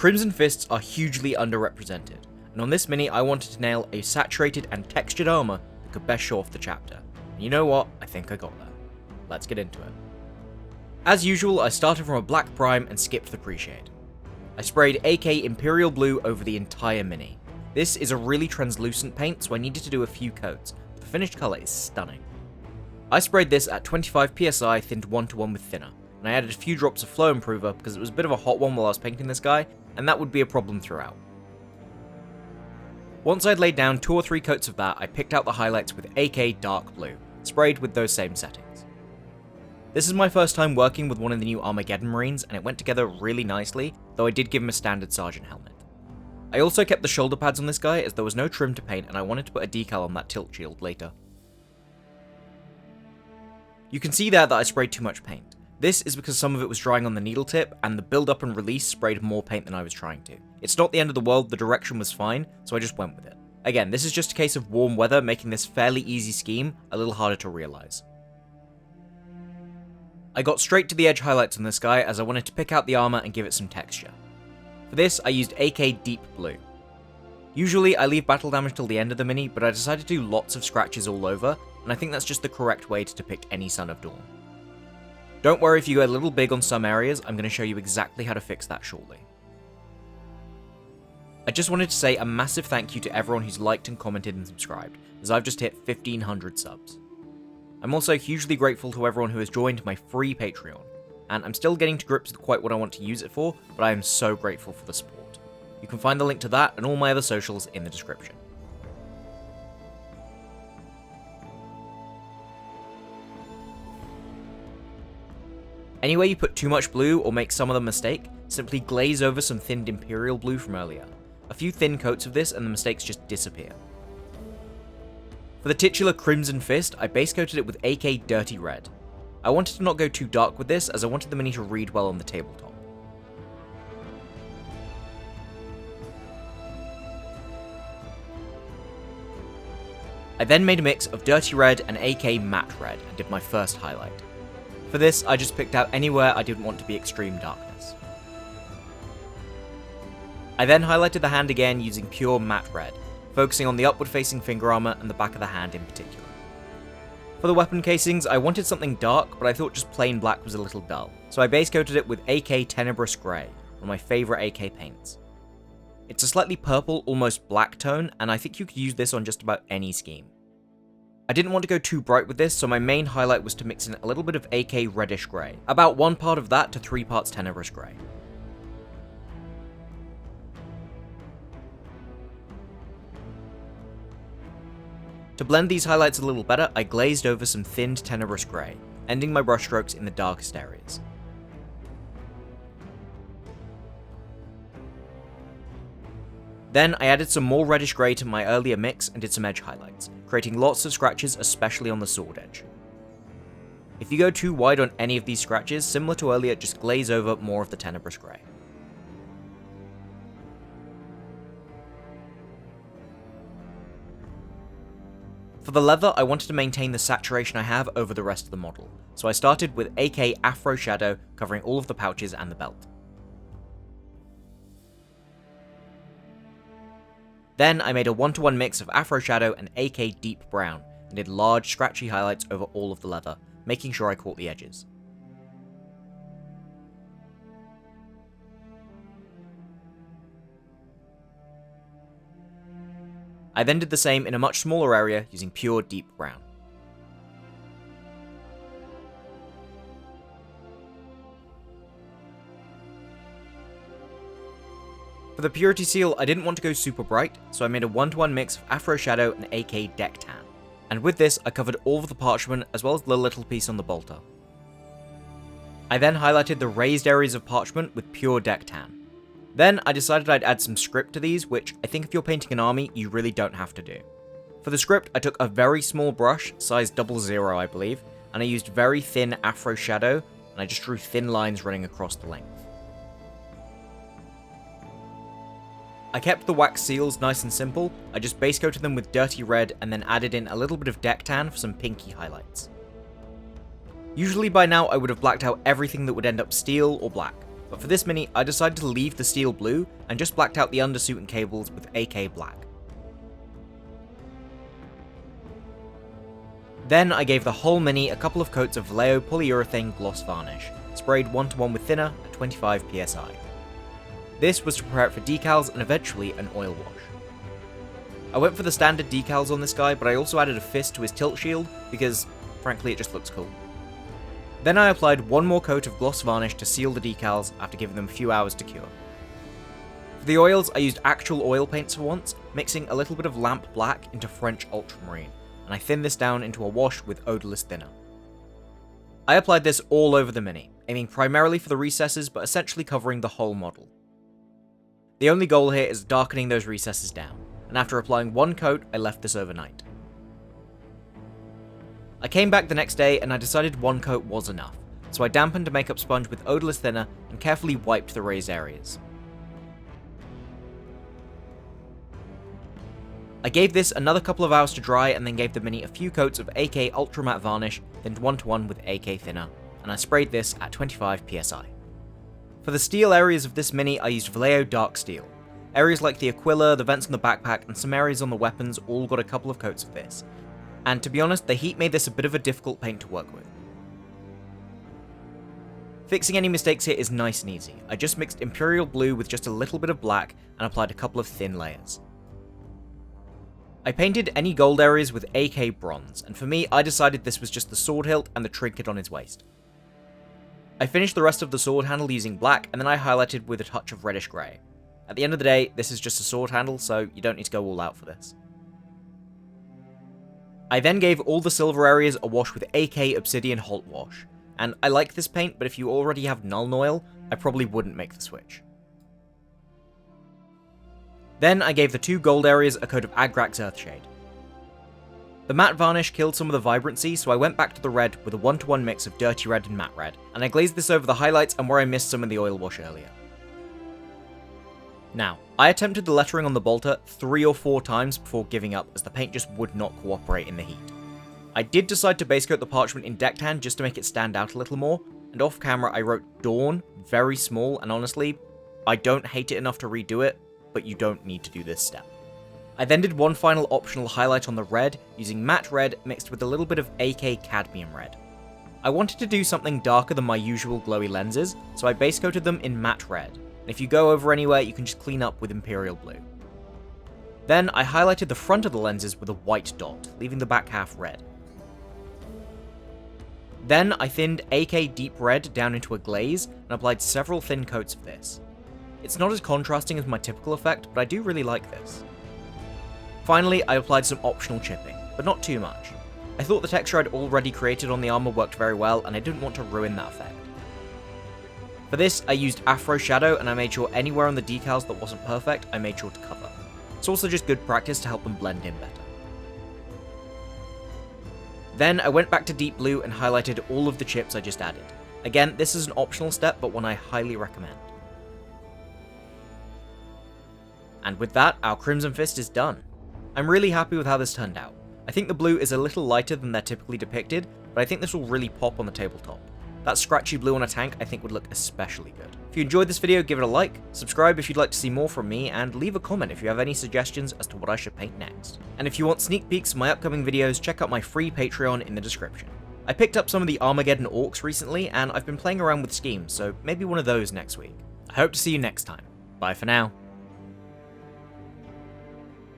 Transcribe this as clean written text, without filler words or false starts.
Crimson Fists are hugely underrepresented, and on this mini I wanted to nail a saturated and textured armour that could best show off the chapter. And you know what? I think I got there. Let's get into it. As usual, I started from a black prime and skipped the pre-shade. I sprayed AK Imperial Blue over the entire mini. This is a really translucent paint, so I needed to do a few coats. The finished colour is stunning. I sprayed this at 25 psi thinned 1:1 with thinner, and I added a few drops of flow improver because it was a bit of a hot one while I was painting this guy, and that would be a problem throughout. Once I'd laid down 2 or 3 coats of that, I picked out the highlights with AK Dark Blue, sprayed with those same settings. This is my first time working with one of the new Armageddon Marines, and it went together really nicely, though I did give him a standard sergeant helmet. I also kept the shoulder pads on this guy as there was no trim to paint and I wanted to put a decal on that tilt shield later. You can see there that I sprayed too much paint. This is because some of it was drying on the needle tip, and the build up and release sprayed more paint than I was trying to. It's not the end of the world, the direction was fine, so I just went with it. Again, this is just a case of warm weather making this fairly easy scheme a little harder to realise. I got straight to the edge highlights on this guy as I wanted to pick out the armour and give it some texture. For this, I used AK Deep Blue. Usually I leave battle damage till the end of the mini, but I decided to do lots of scratches all over, and I think that's just the correct way to depict any Son of Dorn. Don't worry if you go a little big on some areas, I'm going to show you exactly how to fix that shortly. I just wanted to say a massive thank you to everyone who's liked and commented and subscribed, as I've just hit 1500 subs. I'm also hugely grateful to everyone who has joined my free Patreon, and I'm still getting to grips with quite what I want to use it for, but I am so grateful for the support. You can find the link to that and all my other socials in the description. Anywhere you put too much blue or make some of them mistake, simply glaze over some thinned Imperial Blue from earlier. A few thin coats of this and the mistakes just disappear. For the titular Crimson Fist, I base coated it with AK Dirty Red. I wanted to not go too dark with this as I wanted the mini to read well on the tabletop. I then made a mix of Dirty Red and AK Matte Red and did my first highlight. For this, I just picked out anywhere I didn't want to be extreme darkness. I then highlighted the hand again using pure Matte Red, focusing on the upward facing finger armour and the back of the hand in particular. For the weapon casings, I wanted something dark, but I thought just plain black was a little dull, so I base coated it with AK Tenebrous Grey, one of my favourite AK paints. It's a slightly purple, almost black tone, and I think you could use this on just about any scheme. I didn't want to go too bright with this, so my main highlight was to mix in a little bit of AK Reddish Grey, about 1 part of that to 3 parts Tenebrous Grey. To blend these highlights a little better, I glazed over some thinned Tenebrous Grey, ending my brushstrokes in the darkest areas. Then I added some more Reddish Grey to my earlier mix and did some edge highlights, creating lots of scratches, especially on the sword edge. If you go too wide on any of these scratches, similar to earlier, just glaze over more of the Tenebrous Grey. For the leather, I wanted to maintain the saturation I have over the rest of the model, so I started with AK Afro Shadow covering all of the pouches and the belt. Then I made a 1:1 mix of Afro Shadow and AK Deep Brown, and did large scratchy highlights over all of the leather, making sure I caught the edges. I then did the same in a much smaller area using pure Deep Brown. For the Purity Seal, I didn't want to go super bright, so I made a 1:1 mix of Afro Shadow and AK Deck Tan. And with this, I covered all of the parchment as well as the little piece on the bolter. I then highlighted the raised areas of parchment with pure Deck Tan. Then I decided I'd add some script to these, which I think if you're painting an army, you really don't have to do. For the script, I took a very small brush, size 00 I believe, and I used very thin Afro Shadow, and I just drew thin lines running across the length. I kept the wax seals nice and simple, I just base coated them with Dirty Red and then added in a little bit of Deck Tan for some pinky highlights. Usually by now I would have blacked out everything that would end up steel or black, but for this mini I decided to leave the steel blue and just blacked out the undersuit and cables with AK black. Then I gave the whole mini a couple of coats of Vallejo polyurethane gloss varnish, sprayed 1:1 with thinner at 25 psi. This was to prepare it for decals and eventually an oil wash. I went for the standard decals on this guy, but I also added a fist to his tilt shield because, frankly, it just looks cool. Then I applied one more coat of gloss varnish to seal the decals after giving them a few hours to cure. For the oils, I used actual oil paints for once, mixing a little bit of lamp black into French Ultramarine, and I thinned this down into a wash with odorless thinner. I applied this all over the mini, aiming primarily for the recesses but essentially covering the whole model. The only goal here is darkening those recesses down, and after applying one coat, I left this overnight. I came back the next day and I decided one coat was enough, so I dampened a makeup sponge with odorless thinner and carefully wiped the raised areas. I gave this another couple of hours to dry and then gave the mini a few coats of AK Ultra Matte varnish, thinned 1:1 with AK thinner, and I sprayed this at 25 psi. For the steel areas of this mini I used Vallejo Dark Steel. Areas like the Aquila, the vents on the backpack, and some areas on the weapons all got a couple of coats of this, and to be honest, the heat made this a bit of a difficult paint to work with. Fixing any mistakes here is nice and easy. I just mixed Imperial Blue with just a little bit of black and applied a couple of thin layers. I painted any gold areas with AK Bronze, and for me, I decided this was just the sword hilt and the trinket on his waist. I finished the rest of the sword handle using black, and then I highlighted with a touch of Reddish Grey. At the end of the day, this is just a sword handle, so you don't need to go all out for this. I then gave all the silver areas a wash with AK Obsidian Holt wash, and I like this paint, but if you already have Nuln Oil, I probably wouldn't make the switch. Then I gave the two gold areas a coat of Agrax Earthshade. The matte varnish killed some of the vibrancy, so I went back to the red with a 1:1 mix of dirty red and matte red, and I glazed this over the highlights and where I missed some of the oil wash earlier. Now, I attempted the lettering on the bolter 3 or 4 times before giving up, as the paint just would not cooperate in the heat. I did decide to base coat the parchment in deckhand just to make it stand out a little more, and off camera I wrote Dawn very small, and honestly, I don't hate it enough to redo it, but you don't need to do this step. I then did one final optional highlight on the red, using matte red mixed with a little bit of AK Cadmium Red. I wanted to do something darker than my usual glowy lenses, so I base coated them in matte red, and if you go over anywhere you can just clean up with Imperial Blue. Then I highlighted the front of the lenses with a white dot, leaving the back half red. Then I thinned AK Deep Red down into a glaze, and applied several thin coats of this. It's not as contrasting as my typical effect, but I do really like this. Finally, I applied some optional chipping, but not too much. I thought the texture I'd already created on the armour worked very well, and I didn't want to ruin that effect. For this, I used Afro Shadow, and I made sure anywhere on the decals that wasn't perfect, I made sure to cover. It's also just good practice to help them blend in better. Then I went back to Deep Blue and highlighted all of the chips I just added. Again, this is an optional step, but one I highly recommend. And with that, our Crimson Fist is done. I'm really happy with how this turned out. I think the blue is a little lighter than they're typically depicted, but I think this will really pop on the tabletop. That scratchy blue on a tank I think would look especially good. If you enjoyed this video, give it a like, subscribe if you'd like to see more from me, and leave a comment if you have any suggestions as to what I should paint next. And if you want sneak peeks of my upcoming videos, check out my free Patreon in the description. I picked up some of the Armageddon Orcs recently, and I've been playing around with schemes, so maybe one of those next week. I hope to see you next time. Bye for now.